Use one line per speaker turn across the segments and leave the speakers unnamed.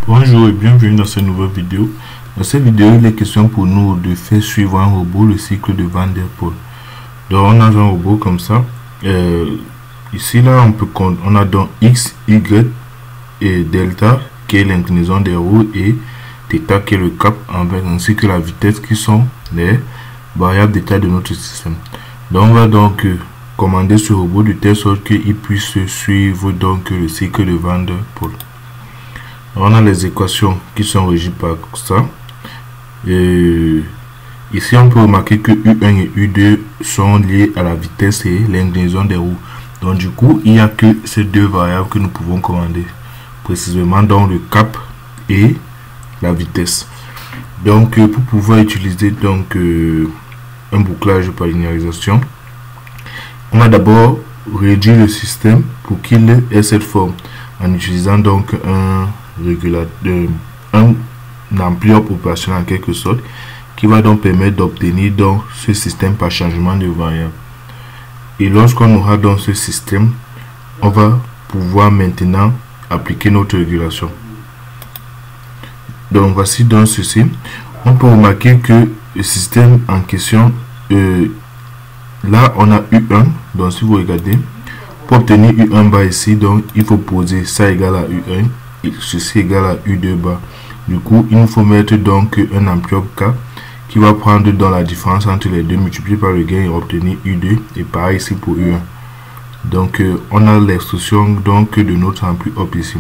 Bonjour et bienvenue dans cette nouvelle vidéo. Dans cette vidéo, il est question pour nous de faire suivre un robot le cycle de Van der Pol. Donc on a un robot comme ça. Ici là on a donc X, Y et delta qui est l'inclinaison des roues et θ qui est le cap ainsi que la vitesse qui sont les variables d'état de notre système. Donc on va donc commander ce robot de telle sorte qu'il puisse suivre donc le cycle de Van der Pol. On a les équations qui sont régies par ça. Et ici, on peut remarquer que U1 et U2 sont liés à la vitesse et l'inclinaison des roues. Donc, du coup, il n'y a que ces deux variables que nous pouvons commander. Précisément, dans le cap et la vitesse. Donc, pour pouvoir utiliser donc un bouclage par linéarisation, on va d'abord réduire le système pour qu'il ait cette forme en utilisant donc un régulateur, un amplifieur opérationnel en quelque sorte, qui va donc permettre d'obtenir donc ce système par changement de variable. Et lorsqu'on aura donc ce système, on va pouvoir maintenant appliquer notre régulation. Donc voici donc ceci. On peut remarquer que le système en question, là on a U1. Donc si vous regardez, pour obtenir U1 bas ici, donc il faut poser ça égal à U1 et ceci égal à U2 bas. Du coup, il nous faut mettre donc un amplitude K qui va prendre dans la différence entre les deux multiplié par le gain et obtenir U2, et pareil ici pour U1. Donc on a l'expression donc de notre amplitude hop ici.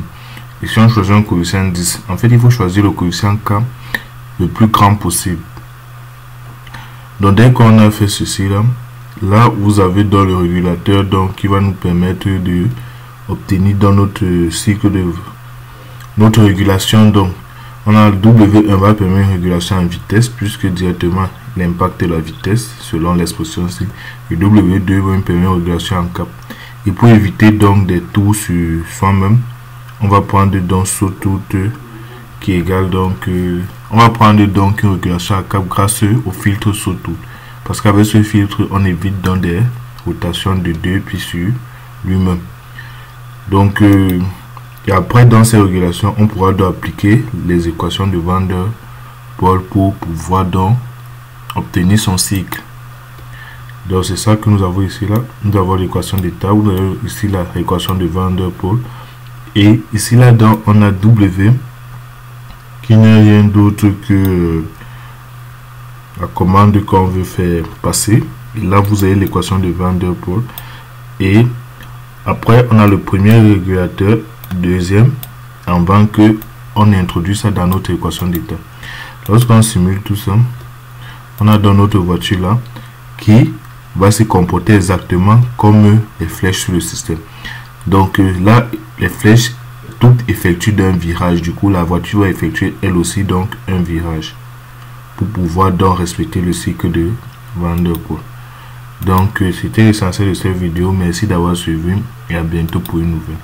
Ici on choisit un coefficient 10. En fait, il faut choisir le coefficient K le plus grand possible. Donc dès qu'on a fait ceci là vous avez dans le régulateur donc qui va nous permettre de obtenir dans notre cycle de notre régulation. Donc on a W1 va permettre une régulation en vitesse puisque directement l'impact de la vitesse selon l'expression ici, et W2 va permettre une régulation en cap. Et pour éviter donc des tours sur soi-même, on va prendre donc saut toute qui est égal donc on va prendre donc une régulation à cap grâce au filtre saut toute, parce qu'avec ce filtre on évite dans des rotations de 2 puis sur lui-même. Donc et après dans ces régulations on pourra donc appliquer les équations de Van der Pol pour pouvoir donc obtenir son cycle. Donc c'est ça que nous avons ici là. Nous avons l'équation d'état, vous avez ici la équation de Van der Pol, et ici là donc on a W qui n'est rien d'autre que la commande qu'on veut faire passer. Et là vous avez l'équation de Van der Pol, et après on a le premier régulateur, deuxième, avant que on introduit ça dans notre équation d'état. Lorsqu'on simule tout ça, on a dans notre voiture là qui va se comporter exactement comme les flèches sur le système. Donc là les flèches toutes effectuent d'un virage. Du coup la voiture va effectuer elle aussi donc un virage pour pouvoir donc respecter le cycle de Van der Pol. Donc c'était l'essentiel de cette vidéo. Merci d'avoir suivi et à bientôt pour une nouvelle.